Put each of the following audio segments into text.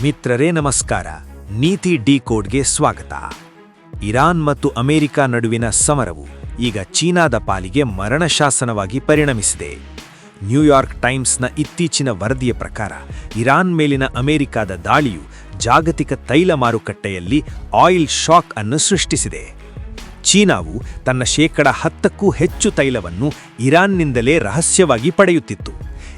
ಮಿತ್ರರೇ ನಮಸ್ಕಾರ. ನೀತಿ ಡಿಕೋಡ್ಗೆ ಸ್ವಾಗತ. ಇರಾನ್ ಮತ್ತು ಅಮೆರಿಕ ನಡುವಿನ ಸಮರವು ಈಗ ಚೀನಾದ ಪಾಲಿಗೆ ಮರಣಶಾಸನವಾಗಿ ಪರಿಣಮಿಸಿದೆ. ನ್ಯೂಯಾರ್ಕ್ ಟೈಮ್ಸ್ನ ಇತ್ತೀಚಿನ ವರದಿಯ ಪ್ರಕಾರ ಇರಾನ್ ಮೇಲಿನ ಅಮೆರಿಕದ ದಾಳಿಯು ಜಾಗತಿಕ ತೈಲ ಮಾರುಕಟ್ಟೆಯಲ್ಲಿ ಆಯಿಲ್ ಶಾಕ್ ಅನ್ನು ಸೃಷ್ಟಿಸಿದೆ. ಚೀನಾವು ತನ್ನ 10%ಕ್ಕೂ ಹೆಚ್ಚು ತೈಲವನ್ನು ಇರಾನ್ನಿಂದಲೇ ರಹಸ್ಯವಾಗಿ ಪಡೆಯುತ್ತಿತ್ತು.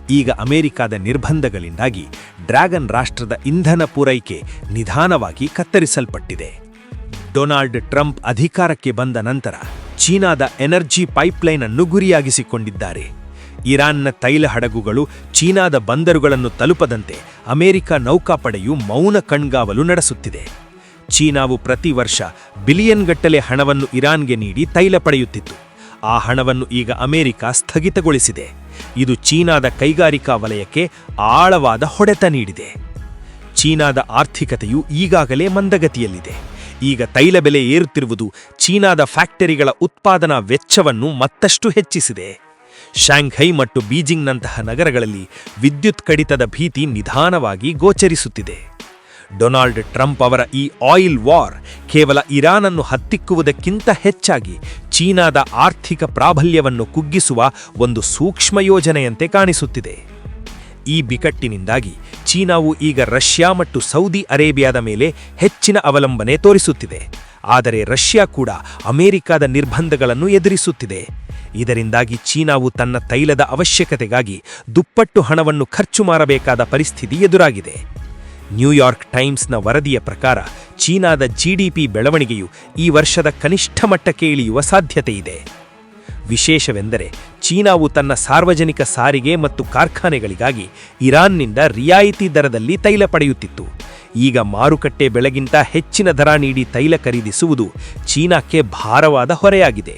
ಈಗ ಅಮೆರಿಕದ ನಿರ್ಬಂಧಗಳಿಂದಾಗಿ ಡ್ರ್ಯಾಗನ್ ರಾಷ್ಟ್ರದ ಇಂಧನ ಪೂರೈಕೆ ನಿಧಾನವಾಗಿ ಕತ್ತರಿಸಲ್ಪಟ್ಟಿದೆ. ಡೊನಾಲ್ಡ್ ಟ್ರಂಪ್ ಅಧಿಕಾರಕ್ಕೆ ಬಂದ ನಂತರ ಚೀನಾದ ಎನರ್ಜಿ ಪೈಪ್ಲೈನ್ ಅನ್ನು ಗುರಿಯಾಗಿಸಿಕೊಂಡಿದ್ದಾರೆ. ಇರಾನ್ನ ತೈಲ ಹಡಗುಗಳು ಚೀನಾದ ಬಂದರುಗಳನ್ನು ತಲುಪದಂತೆ ಅಮೆರಿಕ ನೌಕಾಪಡೆಯು ಮೌನ ಕಣ್ಗಾವಲು ನಡೆಸುತ್ತಿದೆ. ಚೀನಾವು ಪ್ರತಿ ವರ್ಷ ಬಿಲಿಯನ್ಗಟ್ಟಲೆ ಹಣವನ್ನು ಇರಾನ್ಗೆ ನೀಡಿ ತೈಲ ಪಡೆಯುತ್ತಿತ್ತು. ಆ ಹಣವನ್ನು ಈಗ ಅಮೆರಿಕ ಸ್ಥಗಿತಗೊಳಿಸಿದೆ. ಇದು ಚೀನಾದ ಕೈಗಾರಿಕಾ ವಲಯಕ್ಕೆ ಆಳವಾದ ಹೊಡೆತ ನೀಡಿದೆ. ಚೀನಾದ ಆರ್ಥಿಕತೆಯು ಈಗಾಗಲೇ ಮಂದಗತಿಯಲ್ಲಿದೆ. ಈಗ ತೈಲ ಬೆಲೆ ಏರುತ್ತಿರುವುದು ಚೀನಾದ ಫ್ಯಾಕ್ಟರಿಗಳ ಉತ್ಪಾದನಾ ವೆಚ್ಚವನ್ನು ಮತ್ತಷ್ಟು ಹೆಚ್ಚಿಸಿದೆ. ಶಾಂಘೈ ಮತ್ತು ಬೀಜಿಂಗ್ನಂತಹ ನಗರಗಳಲ್ಲಿ ವಿದ್ಯುತ್ ಕಡಿತದ ಭೀತಿ ನಿಧಾನವಾಗಿ ಗೋಚರಿಸುತ್ತಿದೆ. ಡೊನಾಲ್ಡ್ ಟ್ರಂಪ್ ಅವರ ಈ ಆಯಿಲ್ ವಾರ್ ಕೇವಲ ಇರಾನನ್ನು ಹತ್ತಿಕ್ಕುವುದಕ್ಕಿಂತ ಹೆಚ್ಚಾಗಿ ಚೀನಾದ ಆರ್ಥಿಕ ಪ್ರಾಬಲ್ಯವನ್ನು ಕುಗ್ಗಿಸುವ ಒಂದು ಸೂಕ್ಷ್ಮ ಯೋಜನೆಯಂತೆ ಕಾಣಿಸುತ್ತಿದೆ. ಈ ಬಿಕ್ಕಟ್ಟಿನಿಂದಾಗಿ ಚೀನಾವು ಈಗ ರಷ್ಯಾ ಮತ್ತು ಸೌದಿ ಅರೇಬಿಯಾದ ಮೇಲೆ ಹೆಚ್ಚಿನ ಅವಲಂಬನೆ ತೋರಿಸುತ್ತಿದೆ. ಆದರೆ ರಷ್ಯಾ ಕೂಡ ಅಮೆರಿಕದ ನಿರ್ಬಂಧಗಳನ್ನು ಎದುರಿಸುತ್ತಿದೆ. ಇದರಿಂದಾಗಿ ಚೀನಾವು ತನ್ನ ತೈಲದ ಅವಶ್ಯಕತೆಗಾಗಿ ದುಪ್ಪಟ್ಟು ಹಣವನ್ನು ಖರ್ಚು ಮಾಡಬೇಕಾದ ಪರಿಸ್ಥಿತಿ ಎದುರಾಗಿದೆ. ನ್ಯೂಯಾರ್ಕ್ ಟೈಮ್ಸ್ನ ವರದಿಯ ಪ್ರಕಾರ ಚೀನಾದ ಜಿಡಿಪಿ ಬೆಳವಣಿಗೆಯು ಈ ವರ್ಷದ ಕನಿಷ್ಠ ಮಟ್ಟಕ್ಕೆ ಇಳಿಯುವ ಸಾಧ್ಯತೆಯಿದೆ. ವಿಶೇಷವೆಂದರೆ ಚೀನಾವು ತನ್ನ ಸಾರ್ವಜನಿಕ ಸಾರಿಗೆ ಮತ್ತು ಕಾರ್ಖಾನೆಗಳಿಗಾಗಿ ಇರಾನ್ನಿಂದ ರಿಯಾಯಿತಿ ದರದಲ್ಲಿ ತೈಲ ಪಡೆಯುತ್ತಿತ್ತು. ಈಗ ಮಾರುಕಟ್ಟೆ ಬೆಲೆಗಿಂತ ಹೆಚ್ಚಿನ ದರ ನೀಡಿ ತೈಲ ಖರೀದಿಸುವುದು ಚೀನಾಕ್ಕೆ ಭಾರವಾದ ಹೊರೆಯಾಗಿದೆ.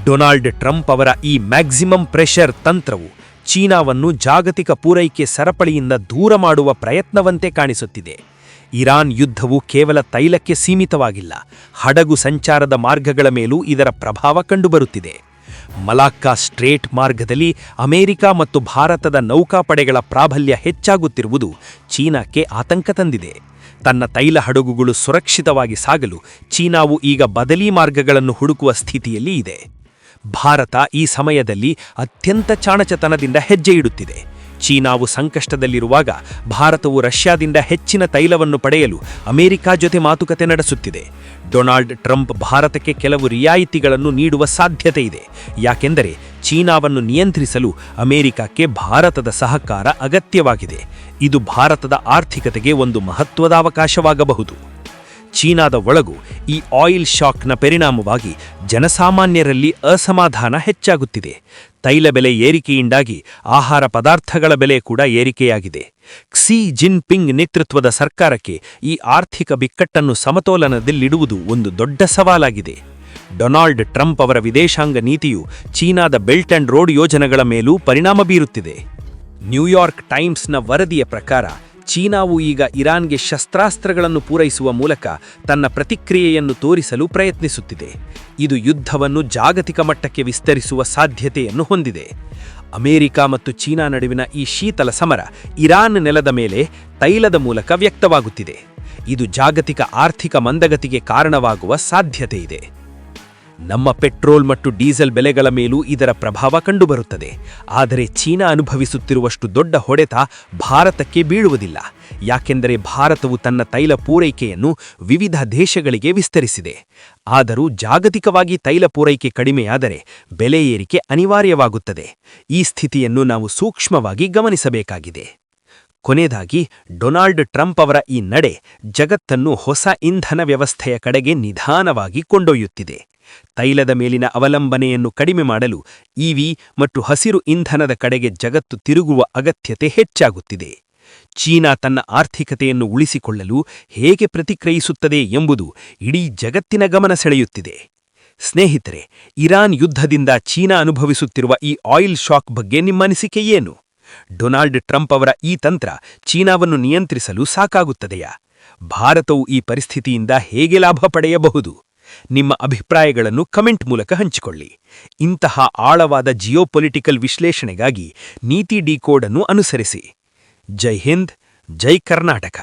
ಡೊನಾಲ್ಡ್ ಟ್ರಂಪ್ ಅವರ ಈ ಮ್ಯಾಕ್ಸಿಮಮ್ ಪ್ರೆಷರ್ ತಂತ್ರವು ಚೀನಾವನ್ನು ಜಾಗತಿಕ ಪೂರೈಕೆ ಸರಪಳಿಯಿಂದ ದೂರ ಮಾಡುವ ಪ್ರಯತ್ನವಂತೆ ಕಾಣಿಸುತ್ತಿದೆ. ಇರಾನ್ ಯುದ್ಧವು ಕೇವಲ ತೈಲಕ್ಕೆ ಸೀಮಿತವಾಗಿಲ್ಲ, ಹಡಗು ಸಂಚಾರದ ಮಾರ್ಗಗಳ ಮೇಲೂ ಇದರ ಪ್ರಭಾವ ಕಂಡುಬರುತ್ತಿದೆ. ಮಲಾಕ್ಕಾ ಸ್ಟ್ರೇಟ್ ಮಾರ್ಗದಲ್ಲಿ ಅಮೆರಿಕ ಮತ್ತು ಭಾರತದ ನೌಕಾಪಡೆಗಳ ಪ್ರಾಬಲ್ಯ ಹೆಚ್ಚಾಗುತ್ತಿರುವುದು ಚೀನಾಕ್ಕೆ ಆತಂಕ ತಂದಿದೆ. ತನ್ನ ತೈಲ ಹಡಗುಗಳು ಸುರಕ್ಷಿತವಾಗಿ ಸಾಗಲು ಚೀನಾವು ಈಗ ಬದಲಿ ಮಾರ್ಗಗಳನ್ನು ಹುಡುಕುವ ಸ್ಥಿತಿಯಲ್ಲಿ ಇದೆ. ಭಾರತ ಈ ಸಮಯದಲ್ಲಿ ಅತ್ಯಂತ ಚಾಣಚತನದಿಂದ ಹೆಜ್ಜೆ ಇಡುತ್ತಿದೆ. ಚೀನಾವು ಸಂಕಷ್ಟದಲ್ಲಿರುವಾಗ ಭಾರತವು ರಷ್ಯಾದಿಂದ ಹೆಚ್ಚಿನ ತೈಲವನ್ನು ಪಡೆಯಲು ಅಮೆರಿಕ ಜೊತೆ ಮಾತುಕತೆ ನಡೆಸುತ್ತಿದೆ. ಡೊನಾಲ್ಡ್ ಟ್ರಂಪ್ ಭಾರತಕ್ಕೆ ಕೆಲವು ರಿಯಾಯಿತಿಗಳನ್ನು ನೀಡುವ ಸಾಧ್ಯತೆ ಇದೆ. ಯಾಕೆಂದರೆ ಚೀನಾವನ್ನು ನಿಯಂತ್ರಿಸಲು ಅಮೆರಿಕಕ್ಕೆ ಭಾರತದ ಸಹಕಾರ ಅಗತ್ಯವಾಗಿದೆ. ಇದು ಭಾರತದ ಆರ್ಥಿಕತೆಗೆ ಒಂದು ಮಹತ್ವದ ಅವಕಾಶವಾಗಬಹುದು. ಚೀನಾದ ಒಳಗೂ ಈ ಆಯಿಲ್ ಶಾಕ್ನ ಪರಿಣಾಮವಾಗಿ ಜನಸಾಮಾನ್ಯರಲ್ಲಿ ಅಸಮಾಧಾನ ಹೆಚ್ಚಾಗುತ್ತಿದೆ. ತೈಲ ಬೆಲೆ ಏರಿಕೆಯಿಂದಾಗಿ ಆಹಾರ ಪದಾರ್ಥಗಳ ಬೆಲೆ ಕೂಡ ಏರಿಕೆಯಾಗಿದೆ. ಕ್ಸಿ ಜಿನ್ಪಿಂಗ್ ನೇತೃತ್ವದ ಸರ್ಕಾರಕ್ಕೆ ಈ ಆರ್ಥಿಕ ಬಿಕ್ಕಟ್ಟನ್ನು ಸಮತೋಲನದಲ್ಲಿಡುವುದು ಒಂದು ದೊಡ್ಡ ಸವಾಲಾಗಿದೆ. ಡೊನಾಲ್ಡ್ ಟ್ರಂಪ್ ಅವರ ವಿದೇಶಾಂಗ ನೀತಿಯು ಚೀನಾದ ಬೆಲ್ಟ್ ಅಂಡ್ ರೋಡ್ ಯೋಜನೆಗಳ ಮೇಲೂ ಪರಿಣಾಮ ಬೀರುತ್ತಿದೆ. ನ್ಯೂಯಾರ್ಕ್ ಟೈಮ್ಸ್ನ ವರದಿಯ ಪ್ರಕಾರ ಚೀನಾವು ಈಗ ಇರಾನ್ಗೆ ಶಸ್ತ್ರಾಸ್ತ್ರಗಳನ್ನು ಪೂರೈಸುವ ಮೂಲಕ ತನ್ನ ಪ್ರತಿಕ್ರಿಯೆಯನ್ನು ತೋರಿಸಲು ಪ್ರಯತ್ನಿಸುತ್ತಿದೆ. ಇದು ಯುದ್ಧವನ್ನು ಜಾಗತಿಕ ಮಟ್ಟಕ್ಕೆ ವಿಸ್ತರಿಸುವ ಸಾಧ್ಯತೆಯನ್ನು ಹೊಂದಿದೆ. ಅಮೆರಿಕ ಮತ್ತು ಚೀನಾ ನಡುವಿನ ಈ ಶೀತಲ ಸಮರ ಇರಾನ್ ನೆಲದ ಮೇಲೆ ತೈಲದ ಮೂಲಕ ವ್ಯಕ್ತವಾಗುತ್ತಿದೆ. ಇದು ಜಾಗತಿಕ ಆರ್ಥಿಕ ಮಂದಗತಿಗೆ ಕಾರಣವಾಗುವ ಸಾಧ್ಯತೆಯಿದೆ. ನಮ್ಮ ಪೆಟ್ರೋಲ್ ಮತ್ತು ಡೀಸೆಲ್ ಬೆಲೆಗಳ ಮೇಲೂ ಇದರ ಪ್ರಭಾವ ಕಂಡುಬರುತ್ತದೆ. ಆದರೆ ಚೀನಾ ಅನುಭವಿಸುತ್ತಿರುವಷ್ಟು ದೊಡ್ಡ ಹೊಡೆತ ಭಾರತಕ್ಕೆ ಬೀಳುವುದಿಲ್ಲ. ಯಾಕೆಂದರೆ ಭಾರತವು ತನ್ನ ತೈಲ ಪೂರೈಕೆಯನ್ನು ವಿವಿಧ ದೇಶಗಳಿಗೆ ವಿಸ್ತರಿಸಿದೆ. ಆದರೂ ಜಾಗತಿಕವಾಗಿ ತೈಲ ಪೂರೈಕೆ ಕಡಿಮೆಯಾದರೆ ಬೆಲೆ ಏರಿಕೆ ಅನಿವಾರ್ಯವಾಗುತ್ತದೆ. ಈ ಸ್ಥಿತಿಯನ್ನು ನಾವು ಸೂಕ್ಷ್ಮವಾಗಿ ಗಮನಿಸಬೇಕಾಗಿದೆ. ಕೊನೆಯದಾಗಿ ಡೊನಾಲ್ಡ್ ಟ್ರಂಪ್ ಅವರ ಈ ನಡೆ ಜಗತ್ತನ್ನು ಹೊಸ ಇಂಧನ ವ್ಯವಸ್ಥೆಯ ಕಡೆಗೆ ನಿಧಾನವಾಗಿ ಕೊಂಡೊಯ್ಯುತ್ತಿದೆ. ತೈಲದ ಮೇಲಿನ ಅವಲಂಬನೆಯನ್ನು ಕಡಿಮೆ ಮಾಡಲು ಇವಿ ಮತ್ತು ಹಸಿರು ಇಂಧನದ ಕಡೆಗೆ ಜಗತ್ತು ತಿರುಗುವ ಅಗತ್ಯತೆ ಹೆಚ್ಚಾಗುತ್ತಿದೆ. ಚೀನಾ ತನ್ನ ಆರ್ಥಿಕತೆಯನ್ನು ಉಳಿಸಿಕೊಳ್ಳಲು ಹೇಗೆ ಪ್ರತಿಕ್ರಿಯಿಸುತ್ತದೆ ಎಂಬುದು ಇಡೀ ಜಗತ್ತಿನ ಗಮನ ಸೆಳೆಯುತ್ತಿದೆ. ಸ್ನೇಹಿತರೆ, ಇರಾನ್ ಯುದ್ಧದಿಂದ ಚೀನಾ ಅನುಭವಿಸುತ್ತಿರುವ ಈ ಆಯಿಲ್ ಶಾಕ್ ಬಗ್ಗೆ ನಿಮ್ಮ ಅನಿಸಿಕೆ ಏನು? ಡೊನಾಲ್ಡ್ ಟ್ರಂಪ್ ಅವರ ಈ ತಂತ್ರ ಚೀನಾವನ್ನು ನಿಯಂತ್ರಿಸಲು ಸಾಕಾಗುತ್ತದೆಯಾ? ಭಾರತವು ಈ ಪರಿಸ್ಥಿತಿಯಿಂದ ಹೇಗೆ ಲಾಭ ಪಡೆಯಬಹುದು? ನಿಮ್ಮ ಅಭಿಪ್ರಾಯಗಳನ್ನು ಕಮೆಂಟ್ ಮೂಲಕ ಹಂಚಿಕೊಳ್ಳಿ. ಇಂತಹ ಆಳವಾದ ಜಿಯೋಪೊಲಿಟಿಕಲ್ ವಿಶ್ಲೇಷಣೆಗಾಗಿ ನೀತಿ ಡಿಕೋಡ್ ಅನ್ನು ಅನುಸರಿಸಿ. ಜೈ ಹಿಂದ್, ಜೈ ಕರ್ನಾಟಕ.